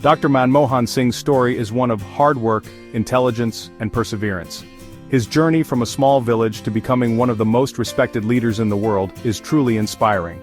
Dr. Manmohan Singh's story is one of hard work, intelligence, and perseverance. His journey from a small village to becoming one of the most respected leaders in the world is truly inspiring.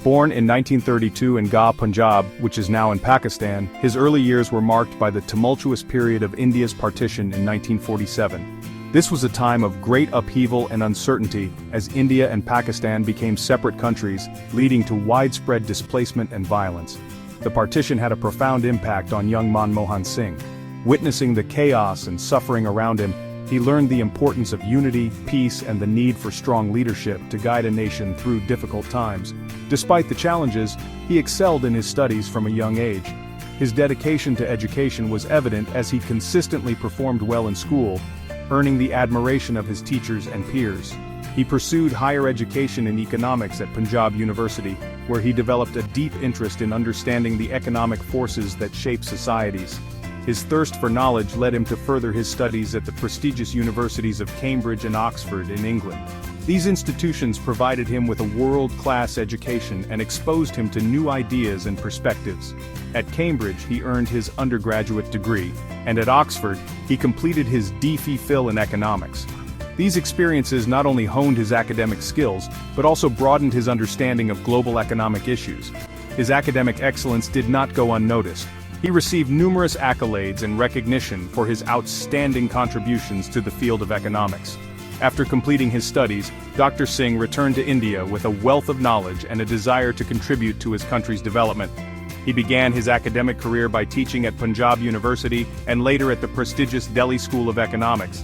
Born in 1932 in Gah, Punjab, which is now in Pakistan, his early years were marked by the tumultuous period of India's partition in 1947. This was a time of great upheaval and uncertainty as India and Pakistan became separate countries, leading to widespread displacement and violence. The partition had a profound impact on young Manmohan Singh. Witnessing the chaos and suffering around him, he learned the importance of unity, peace, and the need for strong leadership to guide a nation through difficult times. Despite the challenges, he excelled in his studies from a young age. His dedication to education was evident as he consistently performed well in school, earning the admiration of his teachers and peers. He pursued higher education in economics at Punjab University, where he developed a deep interest in understanding the economic forces that shape societies. His thirst for knowledge led him to further his studies at the prestigious universities of Cambridge and Oxford in England. These institutions provided him with a world-class education and exposed him to new ideas and perspectives. At Cambridge, he earned his undergraduate degree, and at Oxford, he completed his DPhil in economics. These experiences not only honed his academic skills, but also broadened his understanding of global economic issues. His academic excellence did not go unnoticed. He received numerous accolades and recognition for his outstanding contributions to the field of economics. After completing his studies, Dr. Singh returned to India with a wealth of knowledge and a desire to contribute to his country's development. He began his academic career by teaching at Punjab University and later at the prestigious Delhi School of Economics.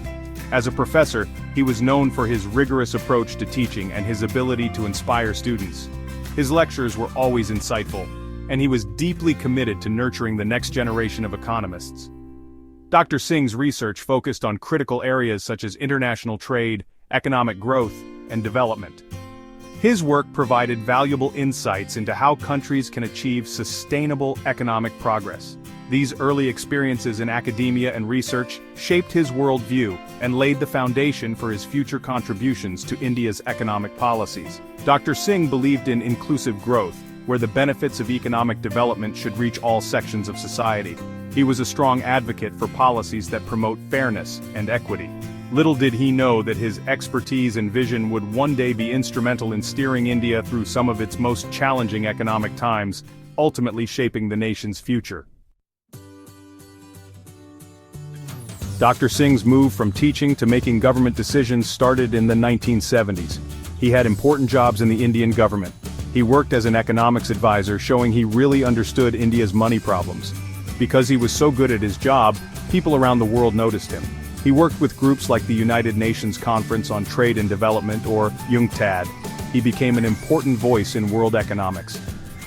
As a professor, he was known for his rigorous approach to teaching and his ability to inspire students. His lectures were always insightful, and he was deeply committed to nurturing the next generation of economists. Dr. Singh's research focused on critical areas such as international trade, economic growth, and development. His work provided valuable insights into how countries can achieve sustainable economic progress. These early experiences in academia and research shaped his worldview and laid the foundation for his future contributions to India's economic policies. Dr. Singh believed in inclusive growth, where the benefits of economic development should reach all sections of society. He was a strong advocate for policies that promote fairness and equity. Little did he know that his expertise and vision would one day be instrumental in steering India through some of its most challenging economic times, ultimately shaping the nation's future. Dr. Singh's move from teaching to making government decisions started in the 1970s. He had important jobs in the Indian government. He worked as an economics advisor, showing he really understood India's money problems. Because he was so good at his job, people around the world noticed him. He worked with groups like the United Nations Conference on Trade and Development, or UNCTAD. He became an important voice in world economics.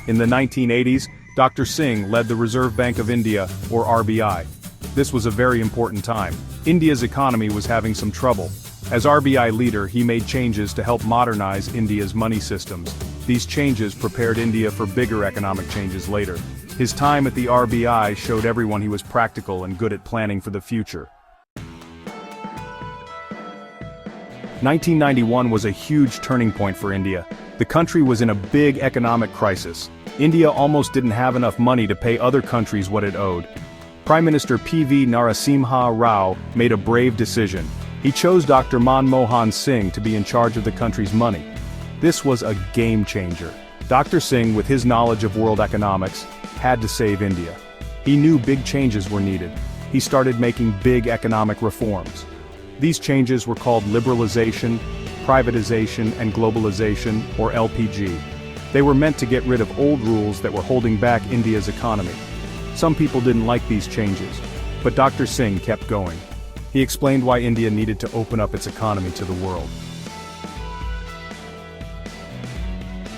In the 1980s, Dr. Singh led the Reserve Bank of India, or RBI. This was a very important time. India's economy was having some trouble. As RBI leader, he made changes to help modernize India's money systems. These changes prepared India for bigger economic changes later. His time at the RBI showed everyone he was practical and good at planning for the future. 1991 was a huge turning point for India. The country was in a big economic crisis. India almost didn't have enough money to pay other countries what it owed. Prime Minister P.V. Narasimha Rao made a brave decision. He chose Dr. Manmohan Singh to be in charge of the country's money. This was a game changer. Dr. Singh, with his knowledge of world economics, had to save India. He knew big changes were needed. He started making big economic reforms. These changes were called liberalization, privatization, and globalization, or LPG. They were meant to get rid of old rules that were holding back India's economy. Some people didn't like these changes, but Dr. Singh kept going. He explained why India needed to open up its economy to the world.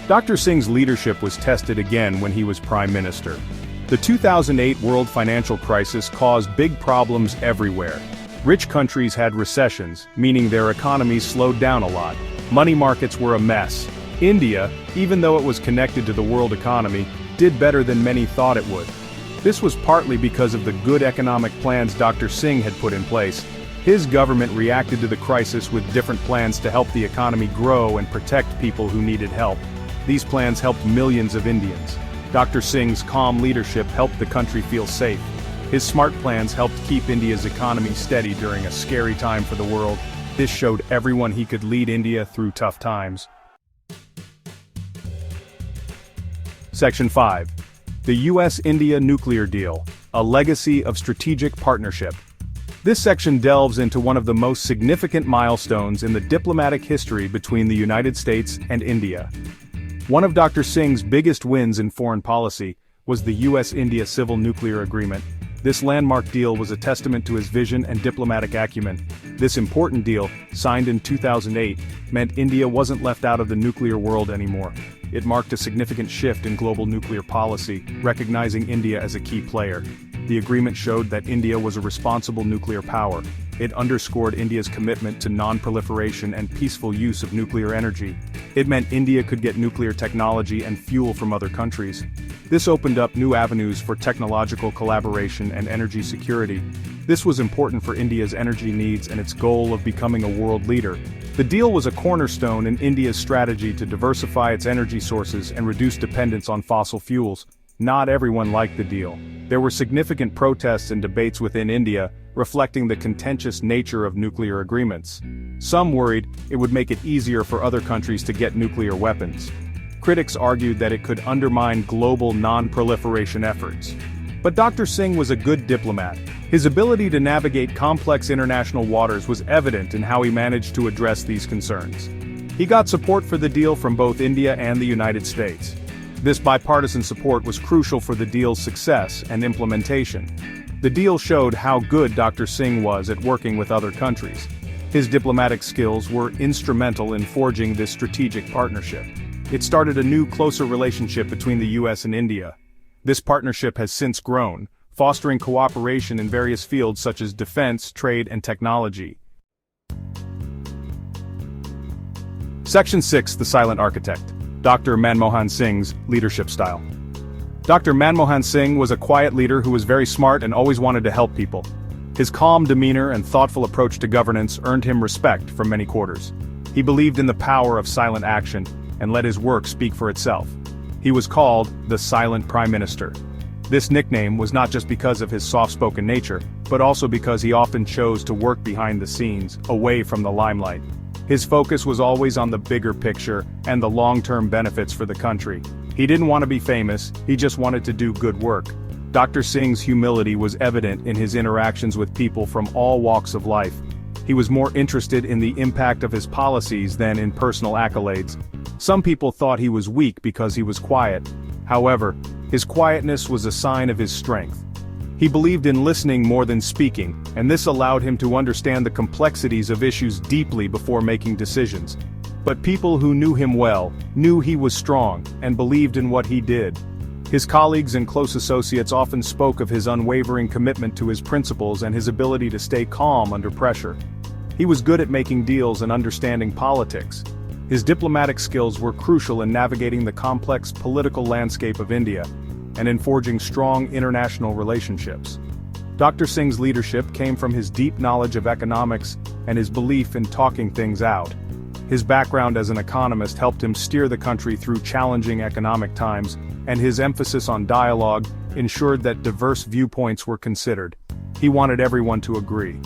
Dr. Singh's leadership was tested again when he was Prime Minister. The 2008 world financial crisis caused big problems everywhere. Rich countries had recessions, meaning their economies slowed down a lot. Money markets were a mess. India, even though it was connected to the world economy, did better than many thought it would. This was partly because of the good economic plans Dr. Singh had put in place. His government reacted to the crisis with different plans to help the economy grow and protect people who needed help. These plans helped millions of Indians. Dr. Singh's calm leadership helped the country feel safe. His smart plans helped keep India's economy steady during a scary time for the world. This showed everyone he could lead India through tough times. Section 5. The US-India Nuclear Deal, a legacy of strategic partnership. This section delves into one of the most significant milestones in the diplomatic history between the United States and India. One of Dr. Singh's biggest wins in foreign policy was the US-India Civil Nuclear Agreement. This landmark deal was a testament to his vision and diplomatic acumen. This important deal, signed in 2008, meant India wasn't left out of the nuclear world anymore. It marked a significant shift in global nuclear policy, recognizing India as a key player. The agreement showed that India was a responsible nuclear power. It underscored India's commitment to non-proliferation and peaceful use of nuclear energy. It meant India could get nuclear technology and fuel from other countries. This opened up new avenues for technological collaboration and energy security. This was important for India's energy needs and its goal of becoming a world leader. The deal was a cornerstone in India's strategy to diversify its energy sources and reduce dependence on fossil fuels. Not everyone liked the deal. There were significant protests and debates within India, reflecting the contentious nature of nuclear agreements. Some worried it would make it easier for other countries to get nuclear weapons. Critics argued that it could undermine global non-proliferation efforts. But Dr. Singh was a good diplomat. His ability to navigate complex international waters was evident in how he managed to address these concerns. He got support for the deal from both India and the United States. This bipartisan support was crucial for the deal's success and implementation. The deal showed how good Dr. Singh was at working with other countries. His diplomatic skills were instrumental in forging this strategic partnership. It started a new, closer relationship between the US and India. This partnership has since grown, fostering cooperation in various fields such as defense, trade, and technology. Section 6. The Silent Architect. Dr. Manmohan Singh's leadership style. Dr. Manmohan Singh was a quiet leader who was very smart and always wanted to help people. His calm demeanor and thoughtful approach to governance earned him respect from many quarters. He believed in the power of silent action and let his work speak for itself. He was called the Silent Prime Minister. This nickname was not just because of his soft-spoken nature, but also because he often chose to work behind the scenes, away from the limelight. His focus was always on the bigger picture and the long-term benefits for the country. He didn't want to be famous, he just wanted to do good work. Dr. Singh's humility was evident in his interactions with people from all walks of life. He was more interested in the impact of his policies than in personal accolades. Some people thought he was weak because he was quiet. However, his quietness was a sign of his strength. He believed in listening more than speaking, and this allowed him to understand the complexities of issues deeply before making decisions. But people who knew him well knew he was strong and believed in what he did. His colleagues and close associates often spoke of his unwavering commitment to his principles and his ability to stay calm under pressure. He was good at making deals and understanding politics. His diplomatic skills were crucial in navigating the complex political landscape of India and in forging strong international relationships. Dr. Singh's leadership came from his deep knowledge of economics and his belief in talking things out. His background as an economist helped him steer the country through challenging economic times, and his emphasis on dialogue ensured that diverse viewpoints were considered. He wanted everyone to agree.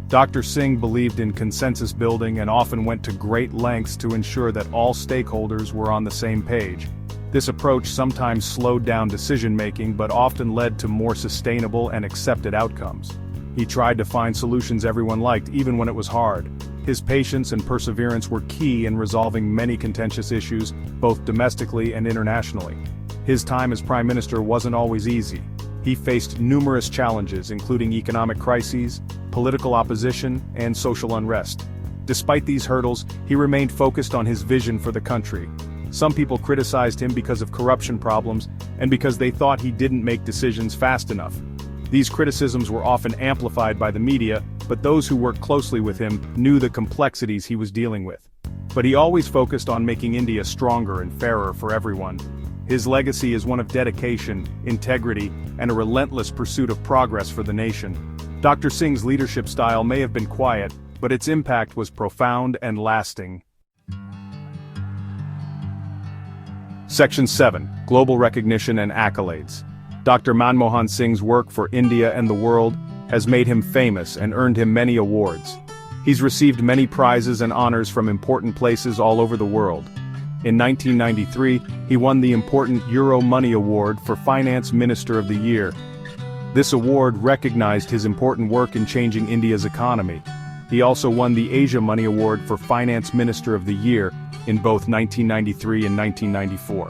Dr. Singh believed in consensus building and often went to great lengths to ensure that all stakeholders were on the same page. This approach sometimes slowed down decision-making but often led to more sustainable and accepted outcomes. He tried to find solutions everyone liked, even when it was hard. His patience and perseverance were key in resolving many contentious issues, both domestically and internationally. His time as Prime Minister wasn't always easy. He faced numerous challenges, including economic crises, political opposition, and social unrest. Despite these hurdles, he remained focused on his vision for the country. Some people criticized him because of corruption problems and because they thought he didn't make decisions fast enough. These criticisms were often amplified by the media, but those who worked closely with him knew the complexities he was dealing with. But he always focused on making India stronger and fairer for everyone. His legacy is one of dedication, integrity, and a relentless pursuit of progress for the nation. Dr. Singh's leadership style may have been quiet, but its impact was profound and lasting. Section 7. Global Recognition and Accolades. Dr. Manmohan Singh's work for India and the world has made him famous and earned him many awards. He's received many prizes and honors from important places all over the world. In 1993, he won the important Euro Money Award for Finance Minister of the Year. This award recognized his important work in changing India's economy. He also won the Asia Money Award for Finance Minister of the Year in both 1993 and 1994.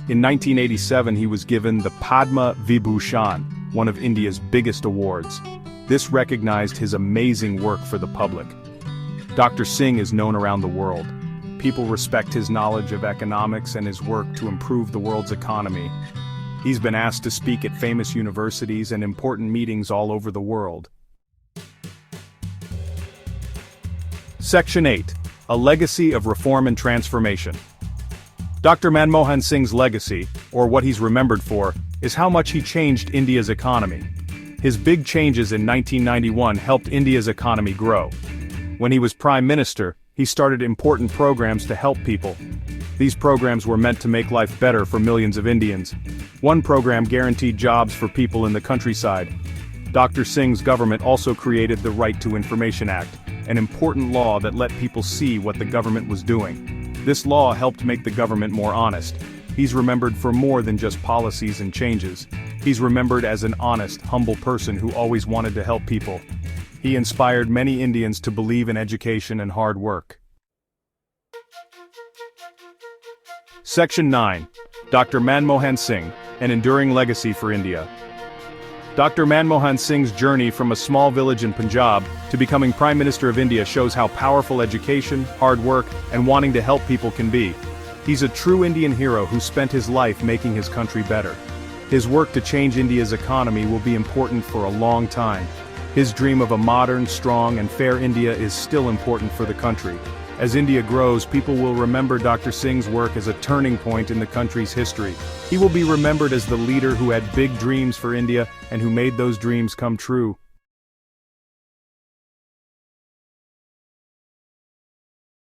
In 1987 he was given the Padma Vibhushan, one of India's biggest awards. This recognized his amazing work for the public. Dr. Singh is known around the world. People respect his knowledge of economics and his work to improve the world's economy. He's been asked to speak at famous universities and important meetings all over the world. Section 8. A Legacy of Reform and Transformation. Dr. Manmohan Singh's legacy, or what he's remembered for, is how much he changed India's economy. His big changes in 1991 helped India's economy grow. When he was Prime Minister, he started important programs to help people. These programs were meant to make life better for millions of Indians. One program guaranteed jobs for people in the countryside. Dr. Singh's government also created the Right to Information Act, an important law that let people see what the government was doing. This law helped make the government more honest. He's remembered for more than just policies and changes. He's remembered as an honest, humble person who always wanted to help people. He inspired many Indians to believe in education and hard work. Section 9. Dr. Manmohan Singh, an enduring legacy for India. Dr. Manmohan Singh's journey from a small village in Punjab to becoming Prime Minister of India shows how powerful education, hard work, and wanting to help people can be. He's a true Indian hero who spent his life making his country better. His work to change India's economy will be important for a long time. His dream of a modern, strong, and fair India is still important for the country. As India grows, people will remember Dr. Singh's work as a turning point in the country's history. He will be remembered as the leader who had big dreams for India and who made those dreams come true.